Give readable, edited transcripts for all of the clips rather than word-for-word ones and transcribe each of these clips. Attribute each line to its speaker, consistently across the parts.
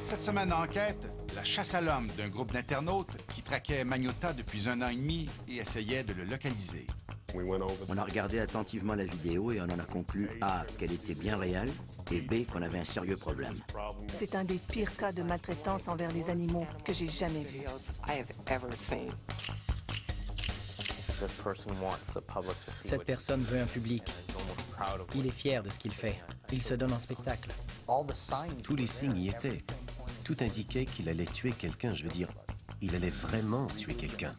Speaker 1: Cette semaine en enquête, la chasse à l'homme d'un groupe d'internautes qui traquait Magnotta depuis 1 an et demi et essayait de le localiser.
Speaker 2: On a regardé attentivement la vidéo et on en a conclu A, qu'elle était bien réelle, et B, qu'on avait un sérieux problème.
Speaker 3: C'est un des pires cas de maltraitance envers les animaux que j'ai jamais vu.
Speaker 4: Cette personne veut un public. Il est fier de ce qu'il fait. Il se donne en spectacle.
Speaker 5: Tous les signes y étaient. Tout indiquait qu'il allait tuer quelqu'un. Je veux dire, il allait vraiment tuer quelqu'un.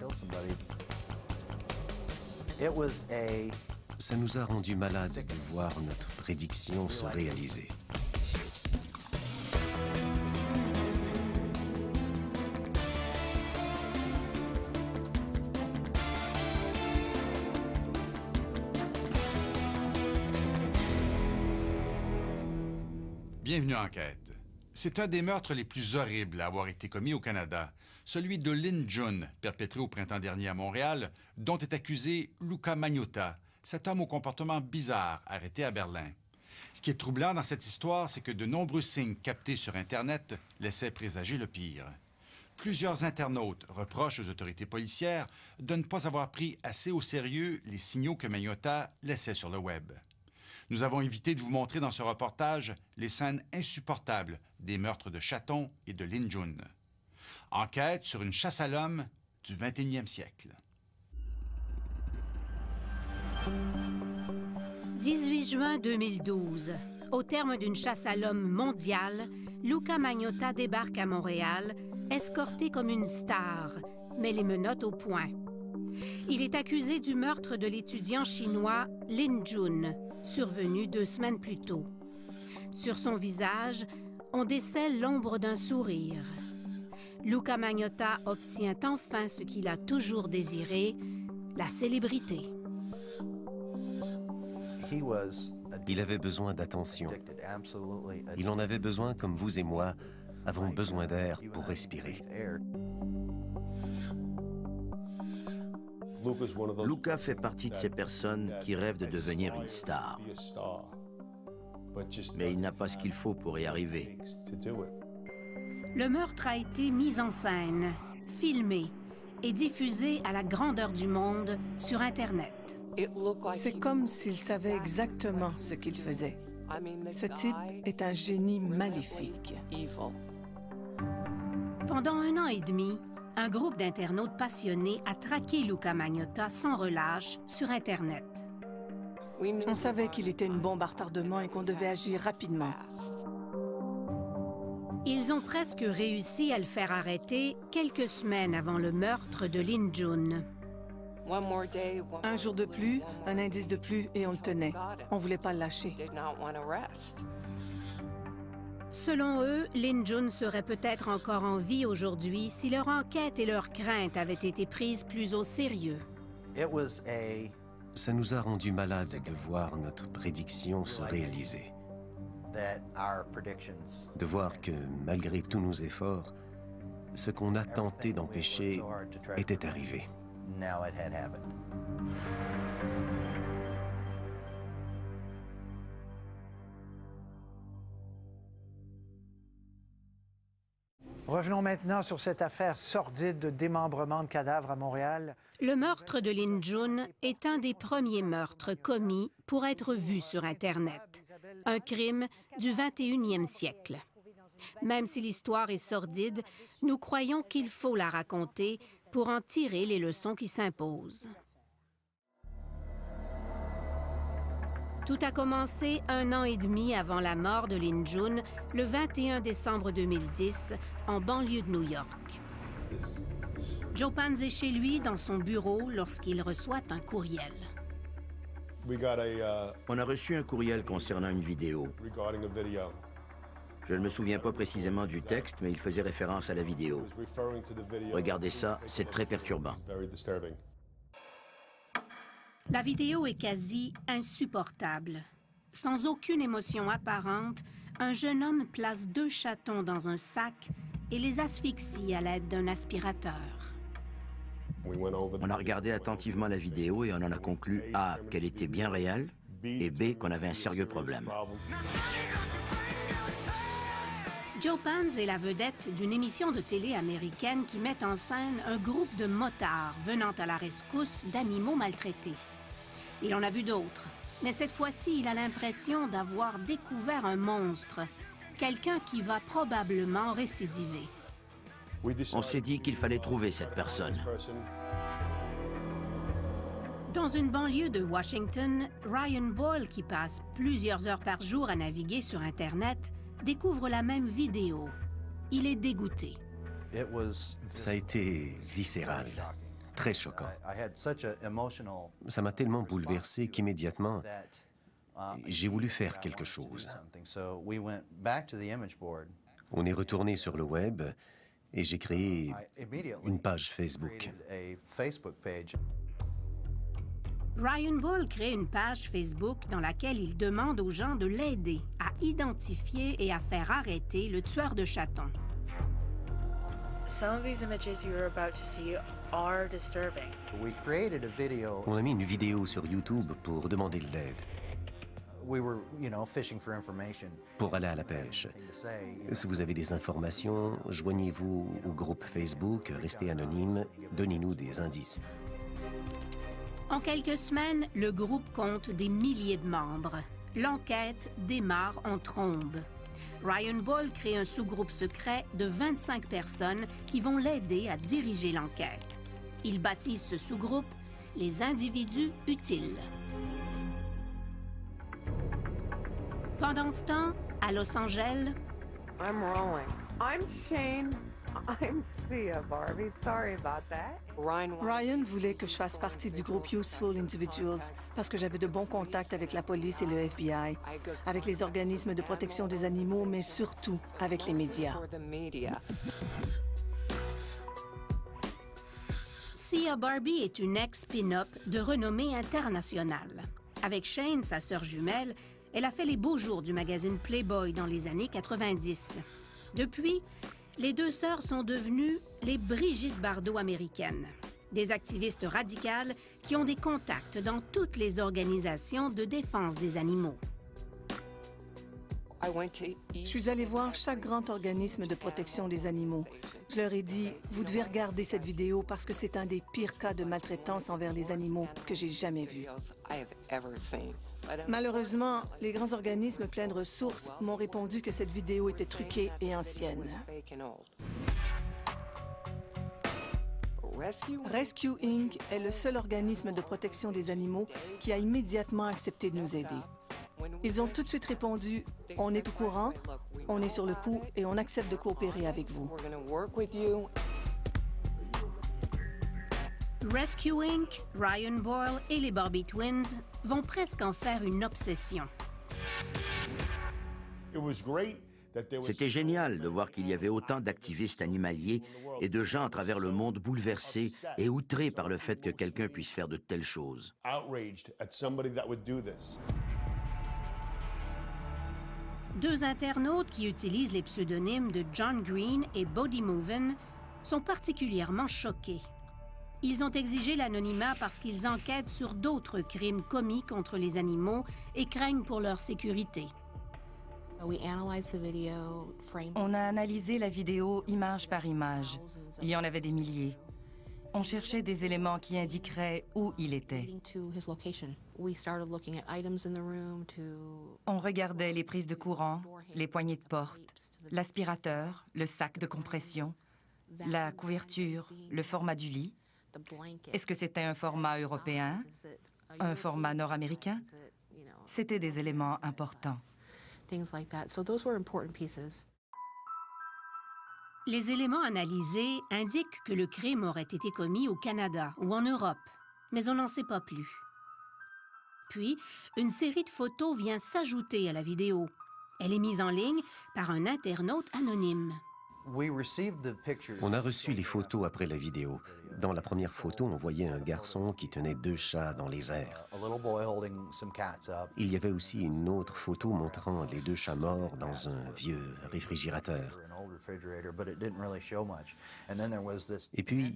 Speaker 5: Ça nous a rendu malades de voir notre prédiction se réaliser.
Speaker 1: Bienvenue à Enquête. C'est un des meurtres les plus horribles à avoir été commis au Canada, celui de Lynn June, perpétré au printemps dernier à Montréal, dont est accusé Luca Magnotta, cet homme au comportement bizarre arrêté à Berlin. Ce qui est troublant dans cette histoire, c'est que de nombreux signes captés sur Internet laissaient présager le pire. Plusieurs internautes reprochent aux autorités policières de ne pas avoir pris assez au sérieux les signaux que Magnotta laissait sur le web. Nous avons évité de vous montrer dans ce reportage les scènes insupportables des meurtres de Chatton et de Lynn June. Enquête sur une chasse à l'homme du 21e siècle.
Speaker 6: 18 juin 2012. Au terme d'une chasse à l'homme mondiale, Luca Magnotta débarque à Montréal, escorté comme une star, mais les menottes au poing. Il est accusé du meurtre de l'étudiant chinois Lynn June, survenu 2 semaines plus tôt. Sur son visage, on décèle l'ombre d'un sourire. Luca Magnotta obtient enfin ce qu'il a toujours désiré, la célébrité.
Speaker 5: Il avait besoin d'attention. Il en avait besoin comme vous et moi avons besoin d'air pour respirer.
Speaker 2: Luca fait partie de ces personnes qui rêvent de devenir une star. Mais il n'a pas ce qu'il faut pour y arriver.
Speaker 6: Le meurtre a été mis en scène, filmé et diffusé à la grandeur du monde sur Internet.
Speaker 3: C'est comme s'il savait exactement ce qu'il faisait. Ce type est un génie maléfique.
Speaker 6: Pendant 1 an et demi, un groupe d'internautes passionnés a traqué Luca Magnotta sans relâche sur Internet.
Speaker 3: On savait qu'il était une bombe à retardement et qu'on devait agir rapidement.
Speaker 6: Ils ont presque réussi à le faire arrêter quelques semaines avant le meurtre de Lynn June.
Speaker 3: Un jour de plus, un indice de plus et on le tenait. On ne voulait pas le lâcher.
Speaker 6: Selon eux, Lynn June serait peut-être encore en vie aujourd'hui si leur enquête et leurs craintes avaient été prises plus au sérieux.
Speaker 5: Ça nous a rendu malades de voir notre prédiction se réaliser. De voir que, malgré tous nos efforts, ce qu'on a tenté d'empêcher était arrivé.
Speaker 7: Revenons maintenant sur cette affaire sordide de démembrement de cadavres à Montréal.
Speaker 6: Le meurtre de Lynn June est un des premiers meurtres commis pour être vu sur Internet. Un crime du 21e siècle. Même si l'histoire est sordide, nous croyons qu'il faut la raconter pour en tirer les leçons qui s'imposent. Tout a commencé 1 an et demi avant la mort de Lynn June, le 21 décembre 2010, en banlieue de New York. Joe Panz est chez lui, dans son bureau, lorsqu'il reçoit un courriel.
Speaker 2: On a reçu un courriel concernant une vidéo. Je ne me souviens pas précisément du texte, mais il faisait référence à la vidéo. Regardez ça, c'est très perturbant.
Speaker 6: La vidéo est quasi insupportable. Sans aucune émotion apparente, un jeune homme place 2 chatons dans un sac et les asphyxie à l'aide d'un aspirateur.
Speaker 2: On a regardé attentivement la vidéo et on en a conclu A, qu'elle était bien réelle, et B, qu'on avait un sérieux problème.
Speaker 6: Joe Pans est la vedette d'une émission de télé américaine qui met en scène un groupe de motards venant à la rescousse d'animaux maltraités. Il en a vu d'autres, mais cette fois-ci, il a l'impression d'avoir découvert un monstre, quelqu'un qui va probablement récidiver.
Speaker 2: On s'est dit qu'il fallait trouver cette personne.
Speaker 6: Dans une banlieue de Washington, Ryan Boyle, qui passe plusieurs heures par jour à naviguer sur Internet, découvre la même vidéo. Il est dégoûté.
Speaker 5: Ça a été viscéral, très choquant. Ça m'a tellement bouleversé qu'immédiatement, j'ai voulu faire quelque chose. On est retourné sur le web et j'ai créé une page Facebook.
Speaker 6: Ryan Boyle crée une page Facebook dans laquelle il demande aux gens de l'aider à identifier et à faire arrêter le tueur de chatons.
Speaker 8: Some of these images you're about to see are disturbing.
Speaker 5: On a mis une vidéo sur YouTube pour demander de l'aide, pour aller à la pêche. Si vous avez des informations, joignez-vous au groupe Facebook, restez anonyme, donnez-nous des indices.
Speaker 6: En quelques semaines, le groupe compte des milliers de membres. L'enquête démarre en trombe. Ryan Boyle crée un sous-groupe secret de 25 personnes qui vont l'aider à diriger l'enquête. Il baptise ce sous-groupe « Les individus utiles ». Pendant ce temps, à Los Angeles...
Speaker 9: I'm rolling. I'm Shane. I'm Sia, Barbie. Sorry about that.
Speaker 3: Ryan voulait que je fasse partie du groupe Useful Individuals parce que j'avais de bons contacts avec la police et le FBI, avec les organismes de protection des animaux, mais surtout avec les médias.
Speaker 6: Sia Barbie est une ex-pin-up de renommée internationale. Avec Shane, sa sœur jumelle, elle a fait les beaux jours du magazine Playboy dans les années 90. Depuis, les deux sœurs sont devenues les Brigitte Bardot américaines, des activistes radicales qui ont des contacts dans toutes les organisations de défense des animaux.
Speaker 3: Je suis allée voir chaque grand organisme de protection des animaux. Je leur ai dit, vous devez regarder cette vidéo parce que c'est un des pires cas de maltraitance envers les animaux que j'ai jamais vu. Malheureusement, les grands organismes pleins de ressources m'ont répondu que cette vidéo était truquée et ancienne. Rescue Inc. est le seul organisme de protection des animaux qui a immédiatement accepté de nous aider. Ils ont tout de suite répondu « On est au courant, on est sur le coup et on accepte de coopérer avec vous. »
Speaker 6: Rescue Inc., Ryan Boyle et les Barbie Twins vont presque en faire une obsession.
Speaker 2: C'était génial de voir qu'il y avait autant d'activistes animaliers et de gens à travers le monde bouleversés et outrés par le fait que quelqu'un puisse faire de telles choses.
Speaker 6: Deux internautes qui utilisent les pseudonymes de John Green et Bodie Movin sont particulièrement choqués. Ils ont exigé l'anonymat parce qu'ils enquêtent sur d'autres crimes commis contre les animaux et craignent pour leur sécurité.
Speaker 10: On a analysé la vidéo image par image. Il y en avait des milliers. On cherchait des éléments qui indiqueraient où il était. On regardait les prises de courant, les poignées de porte, l'aspirateur, le sac de compression, la couverture, le format du lit. Est-ce que c'était un format européen, un format nord-américain? C'était des éléments importants.
Speaker 6: Les éléments analysés indiquent que le crime aurait été commis au Canada ou en Europe, mais on n'en sait pas plus. Puis, une série de photos vient s'ajouter à la vidéo. Elle est mise en ligne par un internaute anonyme.
Speaker 5: On a reçu les photos après la vidéo. Dans la première photo, on voyait un garçon qui tenait deux chats dans les airs. Il y avait aussi une autre photo montrant les deux chats morts dans un vieux réfrigérateur. Et puis,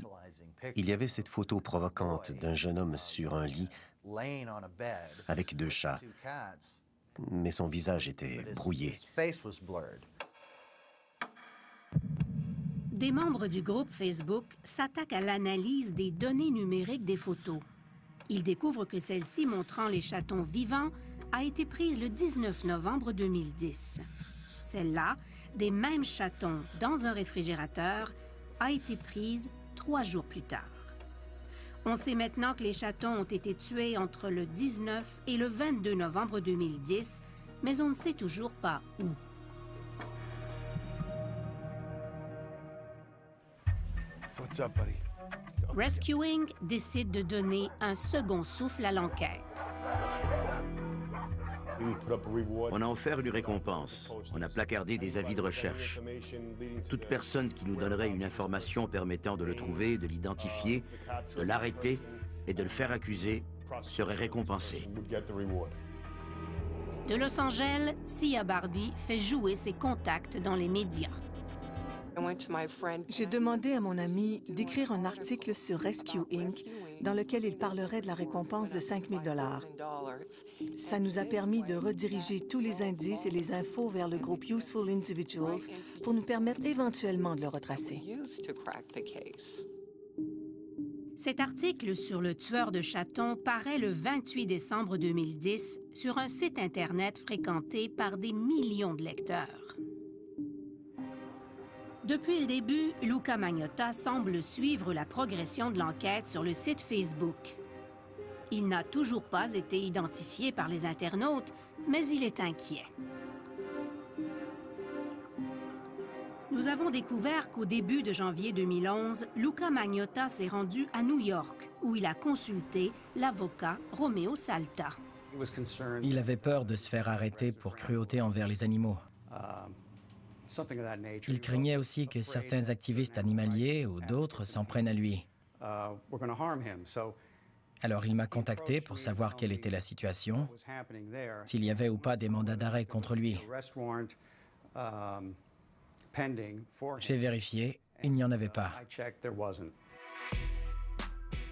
Speaker 5: il y avait cette photo provocante d'un jeune homme sur un lit avec deux chats, mais son visage était brouillé.
Speaker 6: Des membres du groupe Facebook s'attaquent à l'analyse des données numériques des photos. Ils découvrent que celle-ci montrant les chatons vivants a été prise le 19 novembre 2010. Celle-là, des mêmes chatons dans un réfrigérateur, a été prise 3 jours plus tard. On sait maintenant que les chatons ont été tués entre le 19 et le 22 novembre 2010, mais on ne sait toujours pas où.
Speaker 11: What's up, buddy?
Speaker 6: Rescuing décide de donner un second souffle à l'enquête.
Speaker 2: On a offert une récompense. On a placardé des avis de recherche. Toute personne qui nous donnerait une information permettant de le trouver, de l'identifier, de l'arrêter et de le faire accuser serait récompensée.
Speaker 6: De Los Angeles, Sia Barbie fait jouer ses contacts dans les médias.
Speaker 3: J'ai demandé à mon ami d'écrire un article sur Rescue Inc. dans lequel il parlerait de la récompense de 5 000 $. Ça nous a permis de rediriger tous les indices et les infos vers le groupe Useful Individuals pour nous permettre éventuellement de le retracer.
Speaker 6: Cet article sur le tueur de chatons paraît le 28 décembre 2010 sur un site Internet fréquenté par des millions de lecteurs. Depuis le début, Luca Magnotta semble suivre la progression de l'enquête sur le site Facebook. Il n'a toujours pas été identifié par les internautes, mais il est inquiet. Nous avons découvert qu'au début de janvier 2011, Luca Magnotta s'est rendu à New York, où il a consulté l'avocat Romeo Salta.
Speaker 4: Il avait peur de se faire arrêter pour cruauté envers les animaux. Il craignait aussi que certains activistes animaliers ou d'autres s'en prennent à lui. Alors il m'a contacté pour savoir quelle était la situation, s'il y avait ou pas des mandats d'arrêt contre lui. J'ai vérifié, il n'y en avait pas.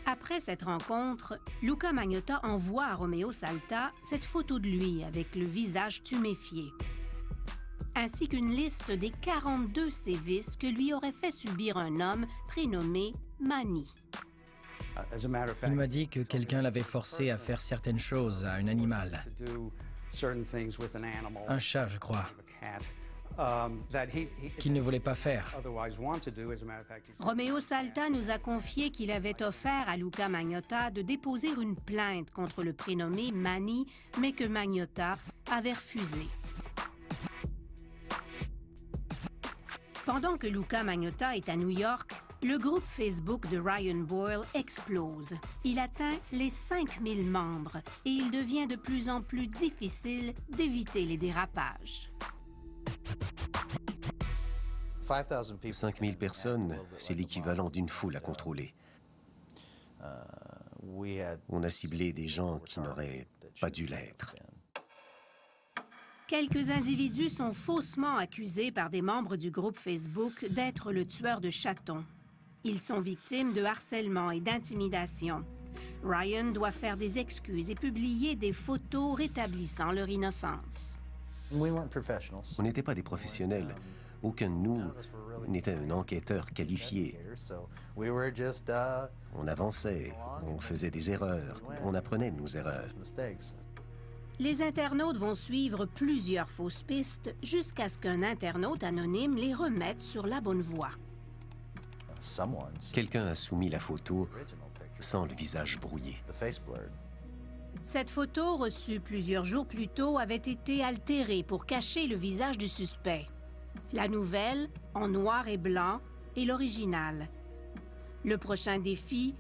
Speaker 6: Après cette rencontre, Luca Magnotta envoie à Romeo Salta cette photo de lui avec le visage tuméfié, ainsi qu'une liste des 42 sévices que lui aurait fait subir un homme prénommé Manny.
Speaker 4: Il m'a dit que quelqu'un l'avait forcé à faire certaines choses à un animal. Un chat, je crois, qu'il ne voulait pas faire.
Speaker 6: Romeo Salta nous a confié qu'il avait offert à Luca Magnotta de déposer une plainte contre le prénommé Manny, mais que Magnotta avait refusé. Pendant que Luca Magnotta est à New York, le groupe Facebook de Ryan Boyle explose. Il atteint les 5000 membres et il devient de plus en plus difficile d'éviter les dérapages.
Speaker 5: 5000 personnes, c'est l'équivalent d'une foule à contrôler. On a ciblé des gens qui n'auraient pas dû l'être.
Speaker 6: Quelques individus sont faussement accusés par des membres du groupe Facebook d'être le tueur de chatons. Ils sont victimes de harcèlement et d'intimidation. Ryan doit faire des excuses et publier des photos rétablissant leur innocence.
Speaker 5: On n'était pas des professionnels. Aucun de nous n'était un enquêteur qualifié. On avançait, on faisait des erreurs, on apprenait de nos erreurs.
Speaker 6: Les internautes vont suivre plusieurs fausses pistes jusqu'à ce qu'un internaute anonyme les remette sur la bonne voie.
Speaker 5: Quelqu'un a soumis la photo sans le visage brouillé.
Speaker 6: Cette photo, reçue plusieurs jours plus tôt, avait été altérée pour cacher le visage du suspect. La nouvelle, en noir et blanc, est l'original. Le prochain défi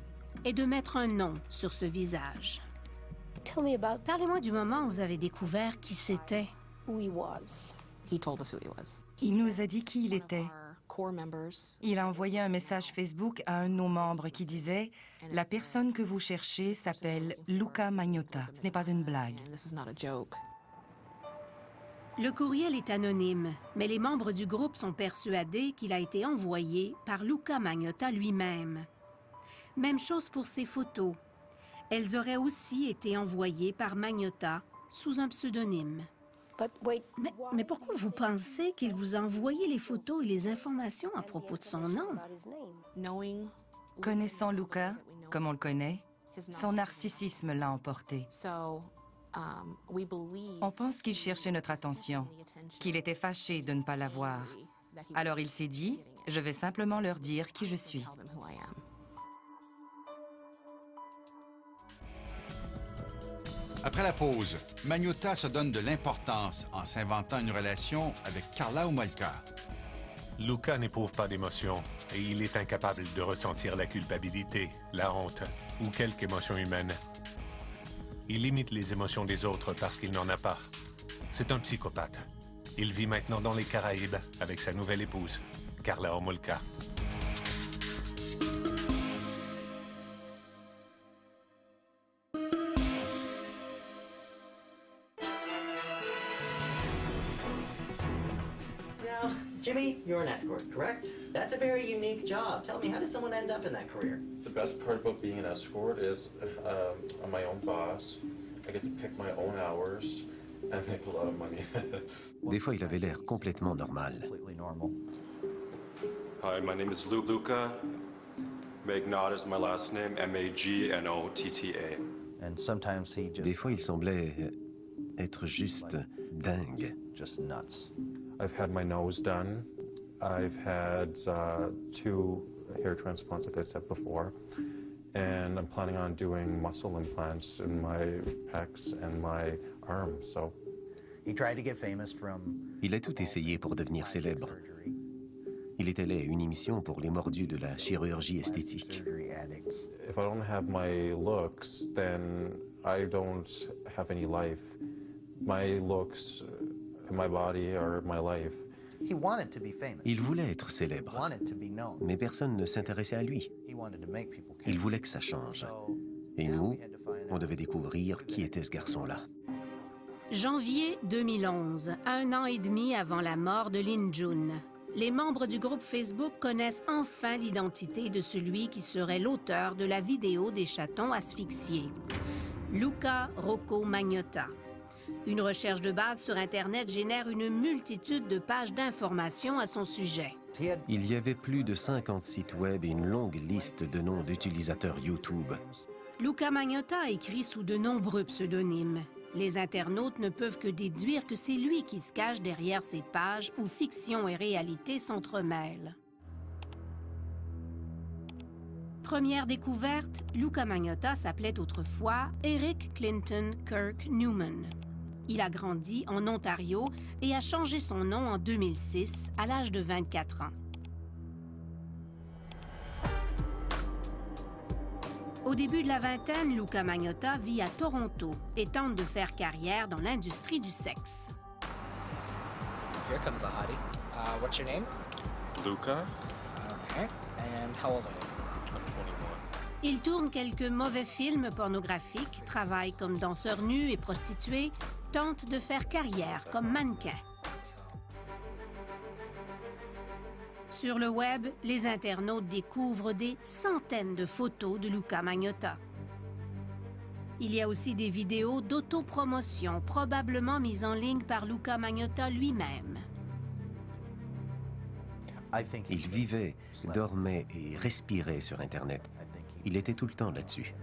Speaker 6: est de mettre un nom sur ce visage. Parlez-moi du moment où vous avez découvert qui c'était.
Speaker 10: Il nous a dit qui il était. Il a envoyé un message Facebook à un de nos membres qui disait « La personne que vous cherchez s'appelle Luca Magnotta. Ce n'est pas une blague. »
Speaker 6: Le courriel est anonyme, mais les membres du groupe sont persuadés qu'il a été envoyé par Luca Magnotta lui-même. Même chose pour ses photos. Elles auraient aussi été envoyées par Magnotta sous un pseudonyme. Mais pourquoi vous pensez qu'il vous a envoyé les photos et les informations à propos de son nom?
Speaker 10: Connaissant Luca, comme on le connaît, son narcissisme l'a emporté. On pense qu'il cherchait notre attention, qu'il était fâché de ne pas l'avoir. Alors il s'est dit, je vais simplement leur dire qui je suis.
Speaker 1: Après la pause, Magnotta se donne de l'importance en s'inventant une relation avec Karla Homolka.
Speaker 12: Luca n'éprouve pas d'émotion et il est incapable de ressentir la culpabilité, la honte ou quelque émotion humaine. Il imite les émotions des autres parce qu'il n'en a pas. C'est un psychopathe. Il vit maintenant dans les Caraïbes avec sa nouvelle épouse, Karla Homolka.
Speaker 13: Jimmy, you're an escort, correct? That's a very unique job. Tell me, how does someone end up in that career?
Speaker 14: The best part about being an escort is I'm my own boss. I get to pick my own hours and make a lot of money.
Speaker 5: Des fois, il avait l'air complètement normal.
Speaker 14: Hi, my name is Luca. Magnotta is my last name, M-A-G-N-O-T-T-A.
Speaker 5: And sometimes he just... Des fois, il semblait être juste dingue.
Speaker 14: Just nuts. I've had my nose done. I've had 2 hair transplants, like I said before. And I'm planning on doing muscle implants in my pecs and my arms, so...
Speaker 5: Il a tout essayé pour devenir célèbre. Il est allé à une émission pour les mordus de la chirurgie esthétique.
Speaker 14: If I don't have my looks, then I don't have any life. My looks, my body are my life.
Speaker 5: Il voulait être célèbre, mais personne ne s'intéressait à lui. Il voulait que ça change. Et nous, on devait découvrir qui était ce garçon-là.
Speaker 6: Janvier 2011, 1 an et demi avant la mort de Lin Jun. Les membres du groupe Facebook connaissent enfin l'identité de celui qui serait l'auteur de la vidéo des chatons asphyxiés. Luca Rocco Magnotta. Une recherche de base sur Internet génère une multitude de pages d'informations à son sujet.
Speaker 5: Il y avait plus de 50 sites web et une longue liste de noms d'utilisateurs YouTube.
Speaker 6: Luca Magnotta a écrit sous de nombreux pseudonymes. Les internautes ne peuvent que déduire que c'est lui qui se cache derrière ces pages où fiction et réalité s'entremêlent. Première découverte, Luca Magnotta s'appelait autrefois Eric Clinton Kirk Newman. Il a grandi en Ontario et a changé son nom en 2006, à l'âge de 24 ans. Au début de la vingtaine, Luca Magnotta vit à Toronto et tente de faire carrière dans l'industrie du sexe.
Speaker 15: Here comes the hottie. What's your name?
Speaker 14: Luca.
Speaker 15: Okay. And how old are you?
Speaker 14: I'm 21.
Speaker 6: Il tourne quelques mauvais films pornographiques, travaille comme danseur nu et prostituée, tente de faire carrière comme mannequin. Sur le web, les internautes découvrent des centaines de photos de Luca Magnotta. Il y a aussi des vidéos d'autopromotion, probablement mises en ligne par Luca Magnotta lui-même.
Speaker 5: Il vivait, dormait et respirait sur Internet. Il était tout le temps là-dessus.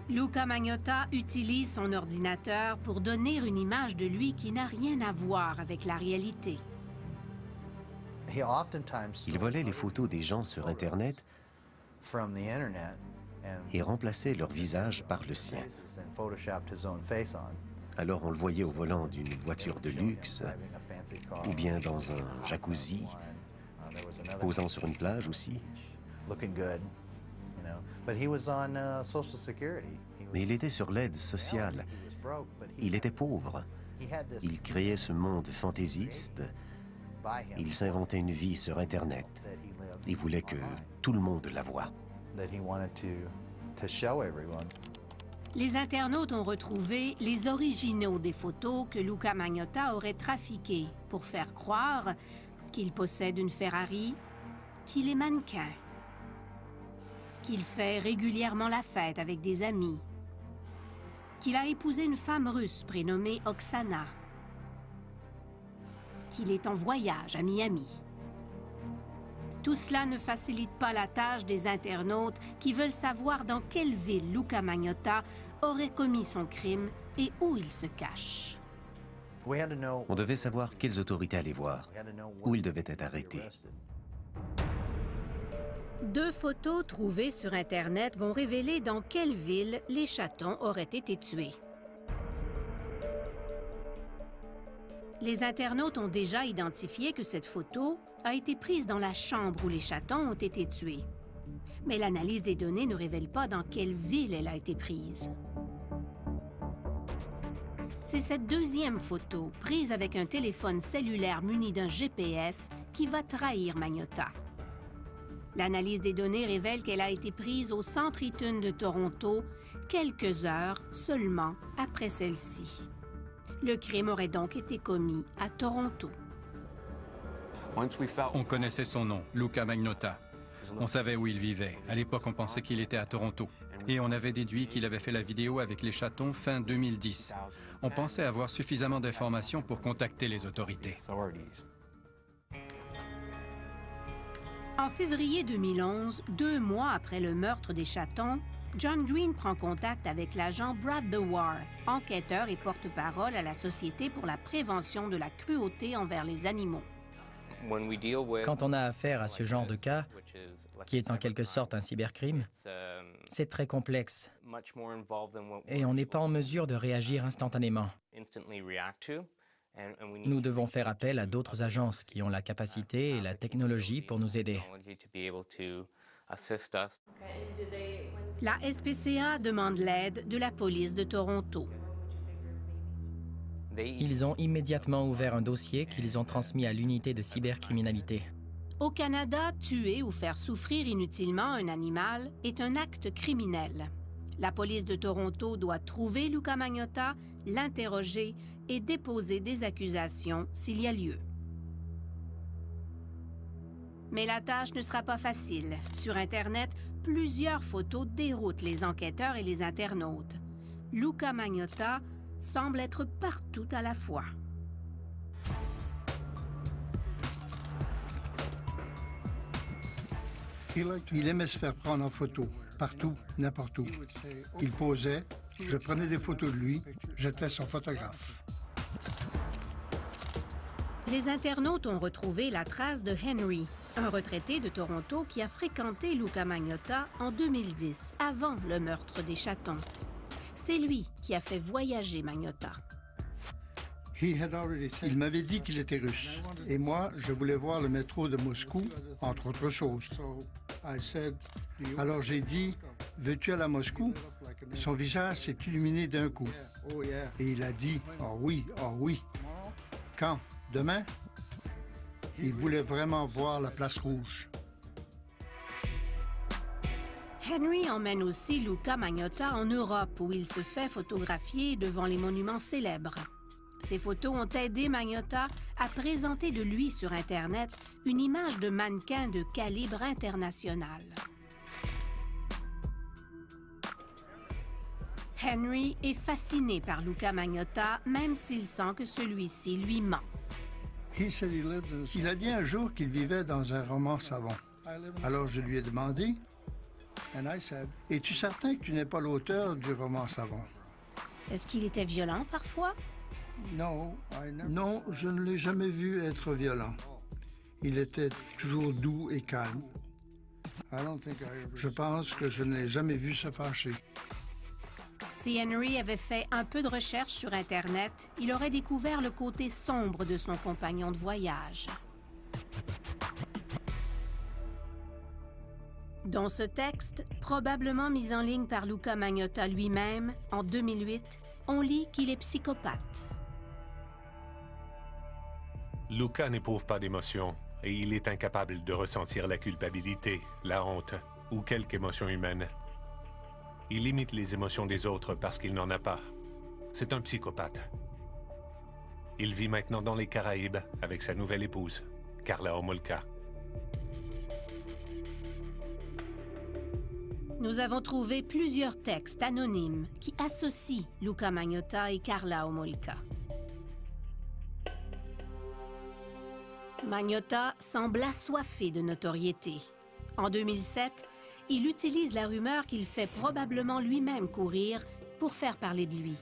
Speaker 6: Luca Magnotta utilise son ordinateur pour donner une image de lui qui n'a rien à voir avec la réalité.
Speaker 5: Il volait les photos des gens sur Internet et remplaçait leur visage par le sien. Alors on le voyait au volant d'une voiture de luxe, ou bien dans un jacuzzi, posant sur une plage aussi. Mais il était sur l'aide sociale. Il était pauvre. Il créait ce monde fantaisiste. Il s'inventait une vie sur Internet. Il voulait que tout le monde la voie.
Speaker 6: Les internautes ont retrouvé les originaux des photos que Luca Magnotta aurait trafiquées pour faire croire qu'il possède une Ferrari, qu'il est mannequin, qu'il fait régulièrement la fête avec des amis. qu'il a épousé une femme russe prénommée Oksana, qu'il est en voyage à Miami. Tout cela ne facilite pas la tâche des internautes qui veulent savoir dans quelle ville Luka Magnotta aurait commis son crime et où il se cache.
Speaker 5: On devait savoir quelles autorités aller voir, où il devait être arrêté.
Speaker 6: 2 photos trouvées sur Internet vont révéler dans quelle ville les chatons auraient été tués. Les internautes ont déjà identifié que cette photo a été prise dans la chambre où les chatons ont été tués. Mais l'analyse des données ne révèle pas dans quelle ville elle a été prise. C'est cette 2e photo, prise avec un téléphone cellulaire muni d'un GPS, qui va trahir Magnotta. L'analyse des données révèle qu'elle a été prise au Centre Eaton de Toronto quelques heures seulement après celle-ci. Le crime aurait donc été commis à Toronto.
Speaker 16: On connaissait son nom, Luka Magnotta. On savait où il vivait. À l'époque, on pensait qu'il était à Toronto. Et on avait déduit qu'il avait fait la vidéo avec les chatons fin 2010. On pensait avoir suffisamment d'informations pour contacter les autorités.
Speaker 6: En février 2011, 2 mois après le meurtre des chatons, John Green prend contact avec l'agent Brad Dewar, enquêteur et porte-parole à la Société pour la prévention de la cruauté envers les animaux.
Speaker 4: Quand on a affaire à ce genre de cas, qui est en quelque sorte un cybercrime, c'est très complexe et on n'est pas en mesure de réagir instantanément. Nous devons faire appel à d'autres agences qui ont la capacité et la technologie pour nous aider.
Speaker 6: La SPCA demande l'aide de la police de Toronto.
Speaker 4: Ils ont immédiatement ouvert un dossier qu'ils ont transmis à l'unité de cybercriminalité.
Speaker 6: Au Canada, tuer ou faire souffrir inutilement un animal est un acte criminel. La police de Toronto doit trouver Luka Magnotta, l'interroger et déposer des accusations s'il y a lieu. Mais la tâche ne sera pas facile. Sur Internet, plusieurs photos déroutent les enquêteurs et les internautes. Luka Magnotta semble être partout à la fois.
Speaker 17: Il aimait se faire prendre en photo, partout, n'importe où. Il posait, je prenais des photos de lui, j'étais son photographe.
Speaker 6: Les internautes ont retrouvé la trace de Henry, un retraité de Toronto qui a fréquenté Luka Magnotta en 2010, avant le meurtre des chatons. C'est lui qui a fait voyager Magnotta.
Speaker 17: Il m'avait dit qu'il était russe. Et moi, je voulais voir le métro de Moscou, entre autres choses. Alors j'ai dit, veux-tu aller à Moscou? Son visage s'est illuminé d'un coup. Et il a dit, oh oui, oh oui. Quand? Demain? Il voulait vraiment voir la place rouge.
Speaker 6: Henry emmène aussi Luka Magnotta en Europe, où il se fait photographier devant les monuments célèbres. Ces photos ont aidé Magnotta à présenter de lui sur Internet une image de mannequin de calibre international. Henry est fasciné par Luka Magnotta, même s'il sent que celui-ci lui ment.
Speaker 17: Il a dit un jour qu'il vivait dans un roman savon. Alors je lui ai demandé, « Es-tu certain que tu n'es pas l'auteur du roman savon? »
Speaker 6: Est-ce qu'il était violent parfois?
Speaker 17: Non, je ne l'ai jamais vu être violent. Il était toujours doux et calme. Je pense que je ne l'ai jamais vu se fâcher.
Speaker 6: Si Henry avait fait un peu de recherche sur Internet, il aurait découvert le côté sombre de son compagnon de voyage. Dans ce texte, probablement mis en ligne par Luka Magnotta lui-même, en 2008, on lit qu'il est psychopathe.
Speaker 12: Luka n'éprouve pas d'émotion et il est incapable de ressentir la culpabilité, la honte ou quelque émotion humaine. Il imite les émotions des autres parce qu'il n'en a pas. C'est un psychopathe. Il vit maintenant dans les Caraïbes avec sa nouvelle épouse, Karla Homolka.
Speaker 6: Nous avons trouvé plusieurs textes anonymes qui associent Luca Magnotta et Karla Homolka. Magnotta semble assoiffé de notoriété. En 2007, il utilise la rumeur qu'il fait probablement lui-même courir pour faire parler de lui.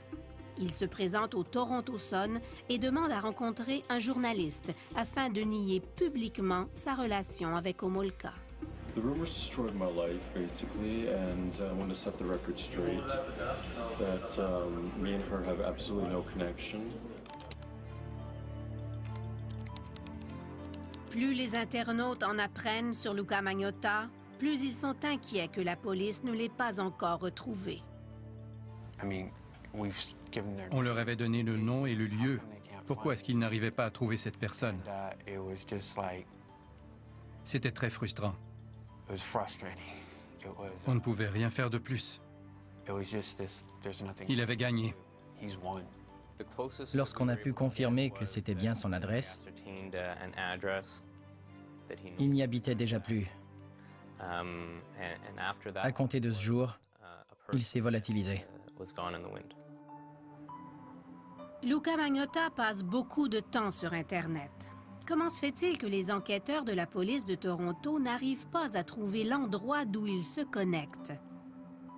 Speaker 6: Il se présente au Toronto Sun et demande à rencontrer un journaliste afin de nier publiquement sa relation avec Homolka.
Speaker 14: The rumors destroyed my life, basically, and I want to set the record straight that me and her have absolutely no connection.
Speaker 6: Plus les internautes en apprennent sur Luca Magnotta, plus ils sont inquiets que la police ne l'ait pas encore retrouvé.
Speaker 16: On leur avait donné le nom et le lieu. Pourquoi est-ce qu'ils n'arrivaient pas à trouver cette personne? C'était très frustrant. On ne pouvait rien faire de plus. Il avait gagné.
Speaker 4: Lorsqu'on a pu confirmer que c'était bien son adresse, il n'y habitait déjà plus. À compter de ce jour, il s'est volatilisé.
Speaker 6: Luca Magnotta passe beaucoup de temps sur Internet. Comment se fait-il que les enquêteurs de la police de Toronto n'arrivent pas à trouver l'endroit d'où il se connecte?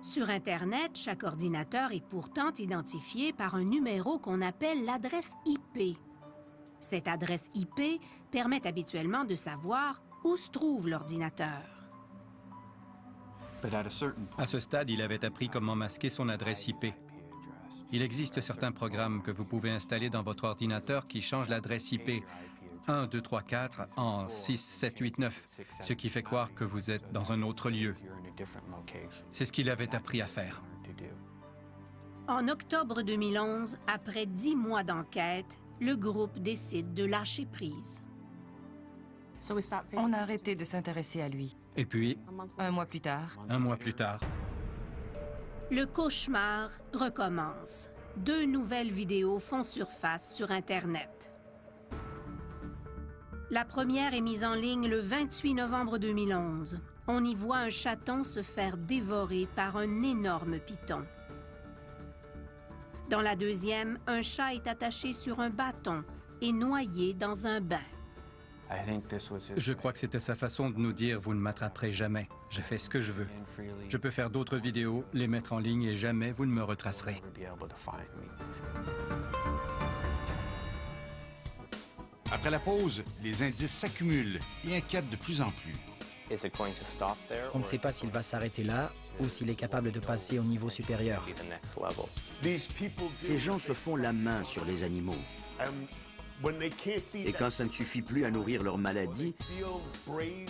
Speaker 6: Sur Internet, chaque ordinateur est pourtant identifié par un numéro qu'on appelle l'adresse IP. Cette adresse IP permet habituellement de savoir où se trouve l'ordinateur.
Speaker 16: À ce stade, il avait appris comment masquer son adresse IP. Il existe certains programmes que vous pouvez installer dans votre ordinateur qui changent l'adresse IP 1, 2, 3, 4 en 6, 7, 8, 9, ce qui fait croire que vous êtes dans un autre lieu. C'est ce qu'il avait appris à faire.
Speaker 6: En octobre 2011, après 10 mois d'enquête, le groupe décide de lâcher prise.
Speaker 10: On a arrêté de s'intéresser à lui.
Speaker 16: Et puis,
Speaker 10: un mois plus tard,
Speaker 6: le cauchemar recommence. 2 nouvelles vidéos font surface sur Internet. La première est mise en ligne le 28 novembre 2011. On y voit un chaton se faire dévorer par un énorme python. Dans la deuxième, un chat est attaché sur un bâton et noyé dans un bain.
Speaker 16: Je crois que c'était sa façon de nous dire « Vous ne m'attraperez jamais. Je fais ce que je veux. Je peux faire d'autres vidéos, les mettre en ligne et jamais vous ne me retracerez. »
Speaker 1: Après la pause, les indices s'accumulent et inquiètent de plus en plus.
Speaker 4: On ne sait pas s'il va s'arrêter là ou s'il est capable de passer au niveau supérieur.
Speaker 2: Ces gens se font la main sur les animaux. Et quand ça ne suffit plus à nourrir leur maladie,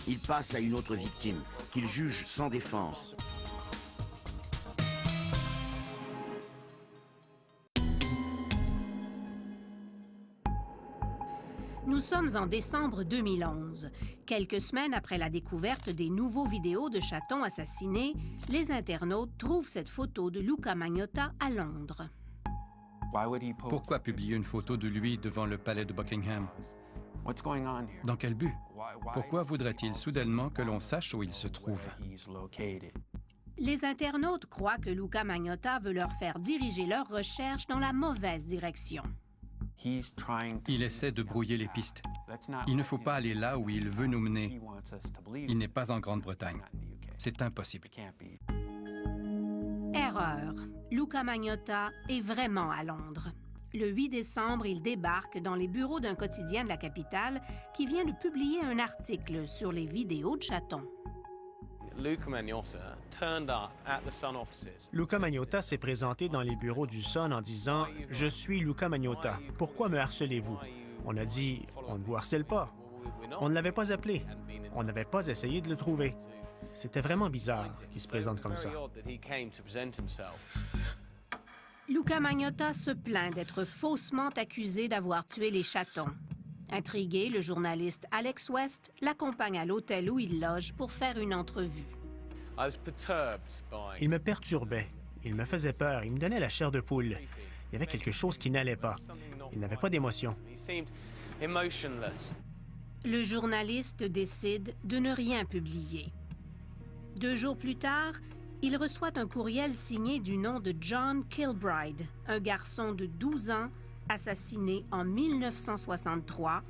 Speaker 2: ils passent à une autre victime, qu'ils jugent sans défense.
Speaker 6: Nous sommes en décembre 2011. Quelques semaines après la découverte des nouveaux vidéos de chatons assassinés, les internautes trouvent cette photo de Luca Magnotta à Londres.
Speaker 16: Pourquoi publier une photo de lui devant le palais de Buckingham? Dans quel but? Pourquoi voudrait-il soudainement que l'on sache où il se trouve?
Speaker 6: Les internautes croient que Luca Magnotta veut leur faire diriger leurs recherches dans la mauvaise direction.
Speaker 16: Il essaie de brouiller les pistes. Il ne faut pas aller là où il veut nous mener. Il n'est pas en Grande-Bretagne. C'est impossible.
Speaker 6: Erreur. Luca Magnotta est vraiment à Londres. Le 8 décembre, il débarque dans les bureaux d'un quotidien de la capitale qui vient de publier un article sur les vidéos de chatons.
Speaker 18: Luca Magnotta s'est présenté dans les bureaux du Sun en disant « Je suis Luca Magnotta. Pourquoi me harcelez-vous? » On a dit « On ne vous harcèle pas. » On ne l'avait pas appelé. On n'avait pas essayé de le trouver. C'était vraiment bizarre qu'il se présente comme ça.
Speaker 6: Luca Magnotta se plaint d'être faussement accusé d'avoir tué les chatons. Intrigué, le journaliste Alex West l'accompagne à l'hôtel où il loge pour faire une entrevue.
Speaker 18: Il me perturbait. Il me faisait peur. Il me donnait la chair de poule. Il y avait quelque chose qui n'allait pas. Il n'avait pas d'émotion.
Speaker 6: Le journaliste décide de ne rien publier. 2 jours plus tard, il reçoit un courriel signé du nom de John Kilbride, un garçon de 12 ans assassiné en 1963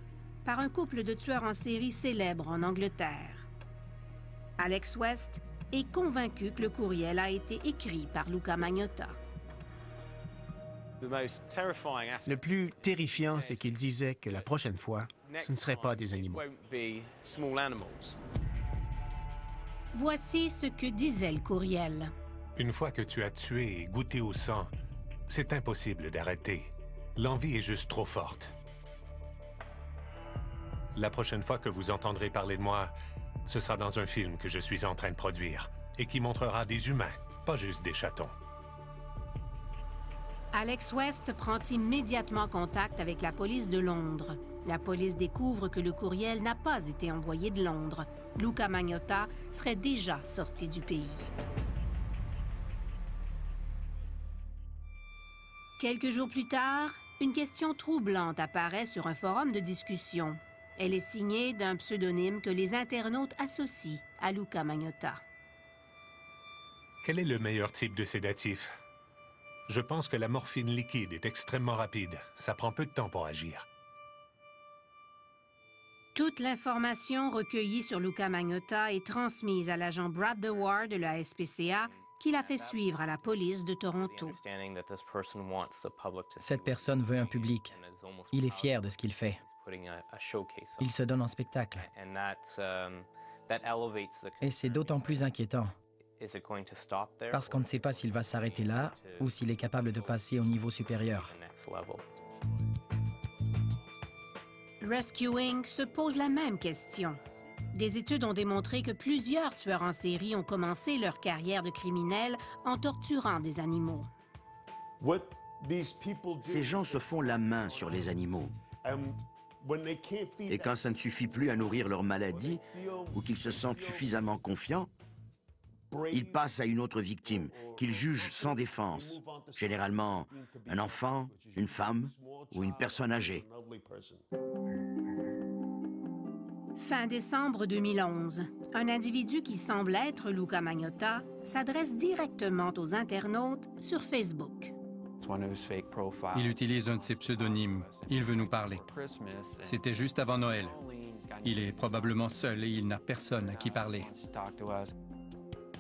Speaker 6: par un couple de tueurs en série célèbres en Angleterre. Alex West est convaincu que le courriel a été écrit par Luca Magnotta.
Speaker 18: Le plus terrifiant, c'est qu'il disait que la prochaine fois, ce ne serait pas des animaux.
Speaker 6: Voici ce que disait le courriel.
Speaker 12: Une fois que tu as tué et goûté au sang, c'est impossible d'arrêter. L'envie est juste trop forte. La prochaine fois que vous entendrez parler de moi, ce sera dans un film que je suis en train de produire et qui montrera des humains, pas juste des chatons.
Speaker 6: Alex West prend immédiatement contact avec la police de Londres. La police découvre que le courriel n'a pas été envoyé de Londres. Luca Magnotta serait déjà sorti du pays. Quelques jours plus tard, une question troublante apparaît sur un forum de discussion. Elle est signée d'un pseudonyme que les internautes associent à Luca Magnotta.
Speaker 12: Quel est le meilleur type de sédatif? Je pense que la morphine liquide est extrêmement rapide. Ça prend peu de temps pour agir.
Speaker 6: Toute l'information recueillie sur Luca Magnotta est transmise à l'agent Brad Dewar de la SPCA qui l'a fait suivre à la police de Toronto.
Speaker 4: Cette personne veut un public. Il est fier de ce qu'il fait. Il se donne en spectacle. Et c'est d'autant plus inquiétant parce qu'on ne sait pas s'il va s'arrêter là ou s'il est capable de passer au niveau supérieur.
Speaker 6: Rescue Inc. se pose la même question. Des études ont démontré que plusieurs tueurs en série ont commencé leur carrière de criminels en torturant des animaux.
Speaker 2: Ces gens se font la main sur les animaux. Et quand ça ne suffit plus à nourrir leur maladie ou qu'ils se sentent suffisamment confiants, ils passent à une autre victime, qu'ils jugent sans défense, généralement un enfant, une femme ou une personne âgée.
Speaker 6: Fin décembre 2011, un individu qui semble être Luca Magnotta s'adresse directement aux internautes sur Facebook.
Speaker 16: Il utilise un de ses pseudonymes. Il veut nous parler. C'était juste avant Noël. Il est probablement seul et il n'a personne à qui parler.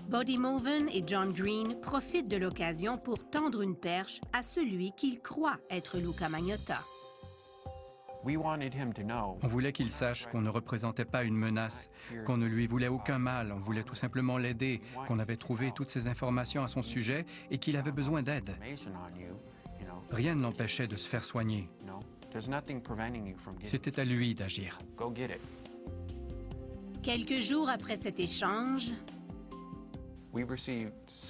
Speaker 6: Buddy Moven et John Green profitent de l'occasion pour tendre une perche à celui qu'ils croient être Luca Magnotta.
Speaker 16: On voulait qu'il sache qu'on ne représentait pas une menace, qu'on ne lui voulait aucun mal, on voulait tout simplement l'aider, qu'on avait trouvé toutes ces informations à son sujet et qu'il avait besoin d'aide. Rien ne l'empêchait de se faire soigner. C'était à lui d'agir.
Speaker 6: Quelques jours après cet échange,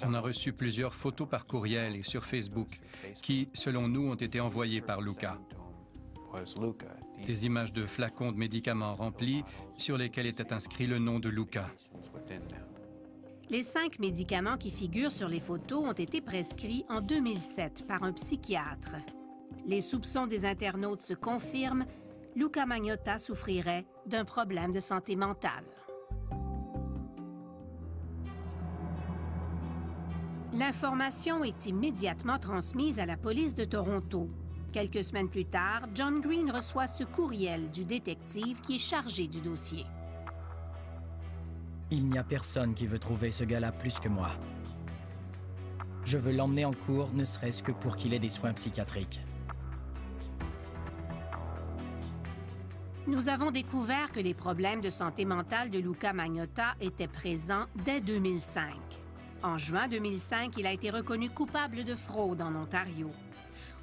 Speaker 16: on a reçu plusieurs photos par courriel et sur Facebook qui, selon nous, ont été envoyées par Luca. Des images de flacons de médicaments remplis sur lesquels était inscrit le nom de Luca.
Speaker 6: Les 5 médicaments qui figurent sur les photos ont été prescrits en 2007 par un psychiatre. Les soupçons des internautes se confirment, Luca Magnotta souffrirait d'un problème de santé mentale. L'information est immédiatement transmise à la police de Toronto. Quelques semaines plus tard, John Green reçoit ce courriel du détective qui est chargé du dossier.
Speaker 4: Il n'y a personne qui veut trouver ce gars-là plus que moi. Je veux l'emmener en cours, ne serait-ce que pour qu'il ait des soins psychiatriques.
Speaker 6: Nous avons découvert que les problèmes de santé mentale de Luca Magnotta étaient présents dès 2005. En juin 2005, il a été reconnu coupable de fraude en Ontario.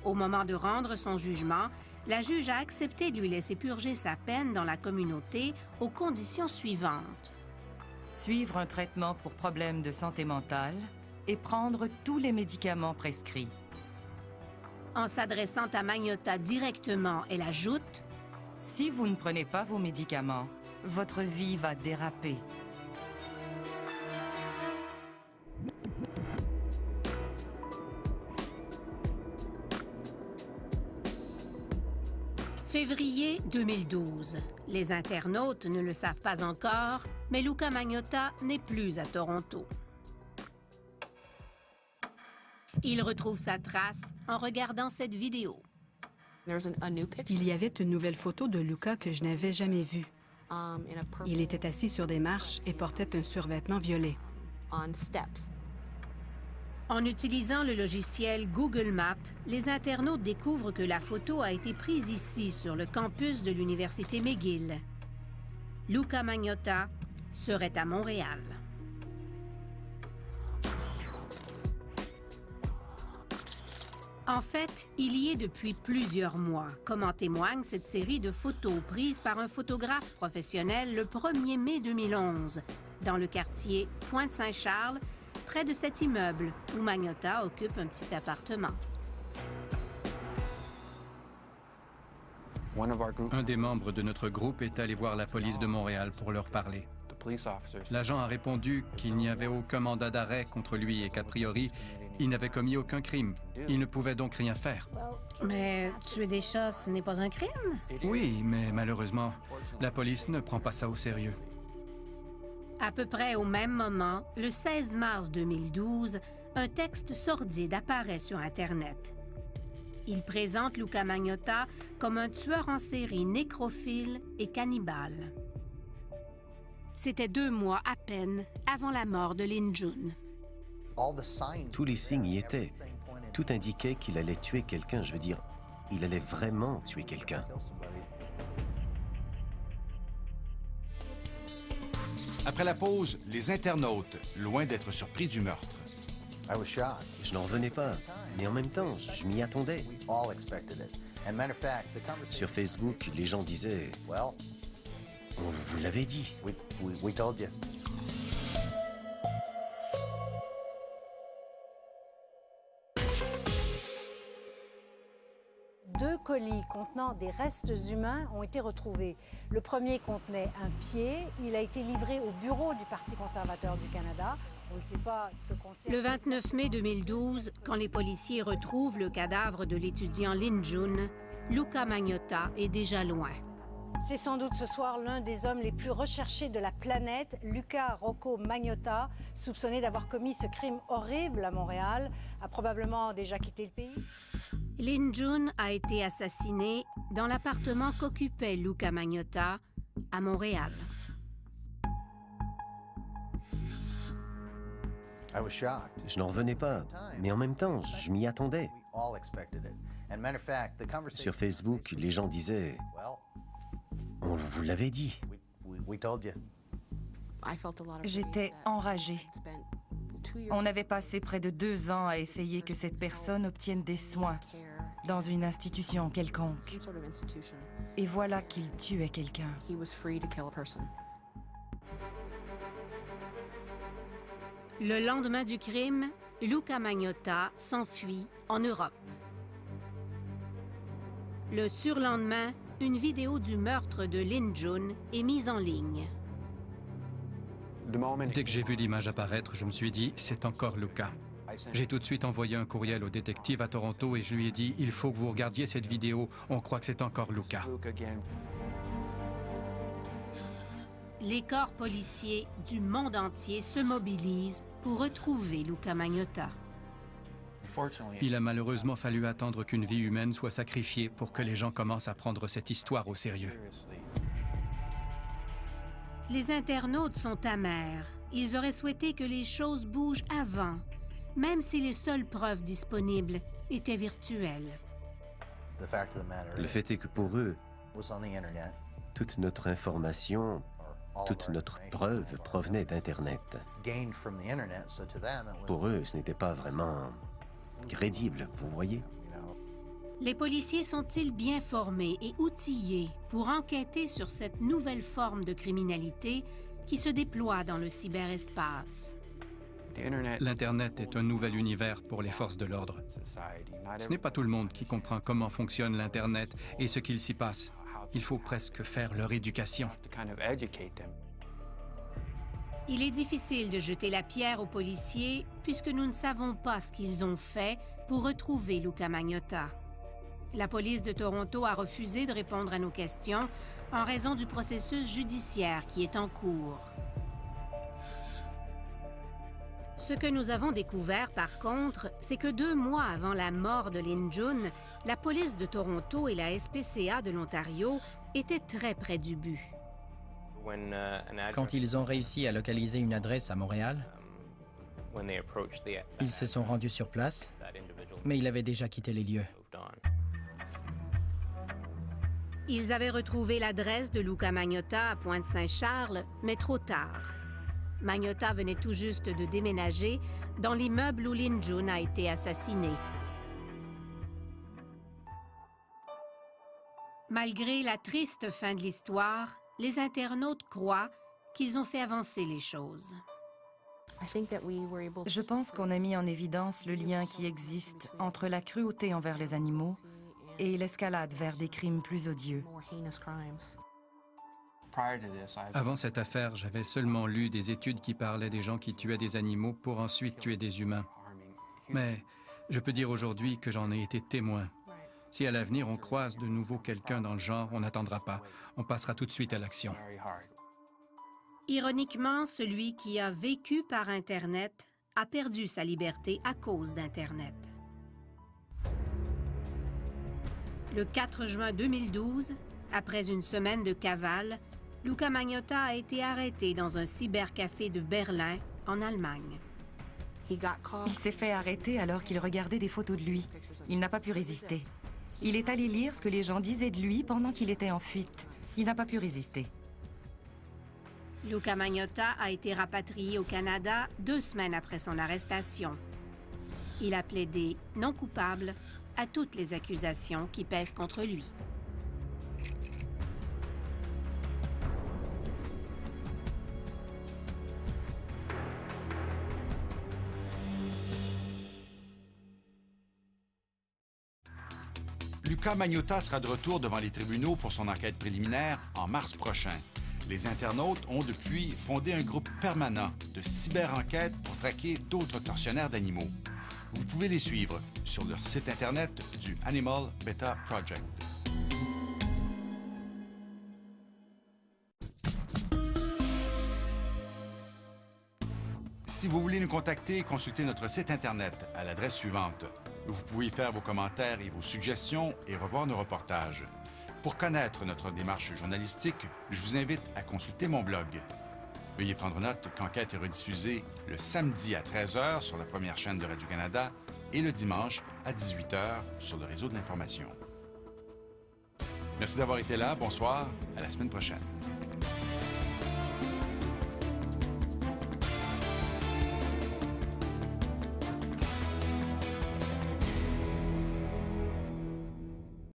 Speaker 6: Au moment de rendre son jugement, la juge a accepté de lui laisser purger sa peine dans la communauté aux conditions suivantes.
Speaker 10: Suivre un traitement pour problèmes de santé mentale et prendre tous les médicaments prescrits.
Speaker 6: En s'adressant à Magnotta directement, elle ajoute «
Speaker 10: Si vous ne prenez pas vos médicaments, votre vie va déraper. »
Speaker 6: Février 2012. Les internautes ne le savent pas encore, mais Luca Magnotta n'est plus à Toronto. Il retrouve sa trace en regardant cette vidéo.
Speaker 19: Il y avait une nouvelle photo de Luca que je n'avais jamais vue. Il était assis sur des marches et portait un survêtement violet.
Speaker 6: En utilisant le logiciel Google Maps, les internautes découvrent que la photo a été prise ici, sur le campus de l'Université McGill. Luca Magnotta serait à Montréal. En fait, il y est depuis plusieurs mois, comme en témoigne cette série de photos prises par un photographe professionnel le 1er mai 2011, dans le quartier Pointe-Saint-Charles, près de cet immeuble où Magnotta occupe un petit appartement.
Speaker 16: Un des membres de notre groupe est allé voir la police de Montréal pour leur parler. L'agent a répondu qu'il n'y avait aucun mandat d'arrêt contre lui et qu'a priori, il n'avait commis aucun crime. Il ne pouvait donc rien faire.
Speaker 6: Mais tuer des chats, ce n'est pas un crime?
Speaker 16: Oui, mais malheureusement, la police ne prend pas ça au sérieux.
Speaker 6: À peu près au même moment, le 16 mars 2012, un texte sordide apparaît sur Internet. Il présente Luca Magnotta comme un tueur en série nécrophile et cannibale. C'était 2 mois à peine avant la mort de Lin Jun.
Speaker 5: Tous les signes y étaient. Tout indiquait qu'il allait tuer quelqu'un. Je veux dire, il allait vraiment tuer quelqu'un.
Speaker 1: Après la pause, les internautes, loin d'être surpris du meurtre.
Speaker 5: Je n'en revenais pas, mais en même temps, je m'y attendais. Sur Facebook, les gens disaient « On vous l'avait dit ».
Speaker 20: Deux colis contenant des restes humains ont été retrouvés. Le premier contenait un pied. Il a été livré au bureau du Parti conservateur du Canada. On ne sait pas ce que contient...
Speaker 6: Le 29 mai 2012, quand les policiers retrouvent le cadavre de l'étudiant Lin Jun, Luca Magnotta est déjà loin.
Speaker 20: C'est sans doute ce soir l'un des hommes les plus recherchés de la planète, Luca Rocco Magnotta, soupçonné d'avoir commis ce crime horrible à Montréal, a probablement déjà quitté le pays.
Speaker 6: Lin Jun a été assassiné dans l'appartement qu'occupait Luca Magnotta à Montréal.
Speaker 5: Je n'en revenais pas, mais en même temps, je m'y attendais. Sur Facebook, les gens disaient « On vous l'avait dit ».
Speaker 10: J'étais enragée. On avait passé près de 2 ans à essayer que cette personne obtienne des soins dans une institution quelconque. Et voilà qu'il tuait quelqu'un.
Speaker 6: Le lendemain du crime, Luca Magnotta s'enfuit en Europe. Le surlendemain, une vidéo du meurtre de Lin Jun est mise en ligne.
Speaker 16: Dès que j'ai vu l'image apparaître, je me suis dit, c'est encore Luca. J'ai tout de suite envoyé un courriel au détective à Toronto et je lui ai dit, il faut que vous regardiez cette vidéo, on croit que c'est encore Luca.
Speaker 6: Les corps policiers du monde entier se mobilisent pour retrouver Luca Magnotta.
Speaker 16: Il a malheureusement fallu attendre qu'une vie humaine soit sacrifiée pour que les gens commencent à prendre cette histoire au sérieux.
Speaker 6: Les internautes sont amers. Ils auraient souhaité que les choses bougent avant, même si les seules preuves disponibles étaient virtuelles.
Speaker 5: Le fait est que pour eux, toute notre information, toute notre preuve provenait d'Internet. Pour eux, ce n'était pas vraiment crédible, vous voyez?
Speaker 6: Les policiers sont-ils bien formés et outillés pour enquêter sur cette nouvelle forme de criminalité qui se déploie dans le cyberespace?
Speaker 16: L'Internet est un nouvel univers pour les forces de l'ordre. Ce n'est pas tout le monde qui comprend comment fonctionne l'Internet et ce qu'il s'y passe. Il faut presque faire leur éducation.
Speaker 6: Il est difficile de jeter la pierre aux policiers puisque nous ne savons pas ce qu'ils ont fait pour retrouver Luca Magnotta. La police de Toronto a refusé de répondre à nos questions en raison du processus judiciaire qui est en cours. Ce que nous avons découvert, par contre, c'est que 2 mois avant la mort de Lin Jun, la police de Toronto et la SPCA de l'Ontario étaient très près du but.
Speaker 4: Quand ils ont réussi à localiser une adresse à Montréal, ils se sont rendus sur place, mais il avait déjà quitté les lieux.
Speaker 6: Ils avaient retrouvé l'adresse de Luca Magnotta à Pointe-Saint-Charles, mais trop tard. Magnotta venait tout juste de déménager dans l'immeuble où Lin Jun a été assassiné. Malgré la triste fin de l'histoire, les internautes croient qu'ils ont fait avancer les choses.
Speaker 10: Je pense qu'on a mis en évidence le lien qui existe entre la cruauté envers les animaux et l'escalade vers des crimes plus odieux.
Speaker 16: Avant cette affaire, j'avais seulement lu des études qui parlaient des gens qui tuaient des animaux pour ensuite tuer des humains. Mais je peux dire aujourd'hui que j'en ai été témoin. Si à l'avenir on croise de nouveau quelqu'un dans le genre, on n'attendra pas. On passera tout de suite à l'action.
Speaker 6: Ironiquement, celui qui a vécu par Internet a perdu sa liberté à cause d'Internet. Le 4 juin 2012, après une semaine de cavale, Luca Magnotta a été arrêté dans un cybercafé de Berlin, en Allemagne.
Speaker 10: Il s'est fait arrêter alors qu'il regardait des photos de lui. Il n'a pas pu résister. Il est allé lire ce que les gens disaient de lui pendant qu'il était en fuite. Il n'a pas pu résister.
Speaker 6: Luca Magnotta a été rapatrié au Canada 2 semaines après son arrestation. Il a plaidé non coupable à toutes les accusations qui pèsent contre lui.
Speaker 1: Luca Magnotta sera de retour devant les tribunaux pour son enquête préliminaire en mars prochain. Les internautes ont depuis fondé un groupe permanent de cyber-enquête pour traquer d'autres tortionnaires d'animaux. Vous pouvez les suivre sur leur site Internet du Animal Beta Project. Si vous voulez nous contacter, consultez notre site Internet à l'adresse suivante. Vous pouvez y faire vos commentaires et vos suggestions et revoir nos reportages. Pour connaître notre démarche journalistique, je vous invite à consulter mon blog. Veuillez prendre note qu'Enquête est rediffusée le samedi à 13h sur la première chaîne de Radio-Canada et le dimanche à 18h sur le réseau de l'information. Merci d'avoir été là. Bonsoir. À la semaine prochaine.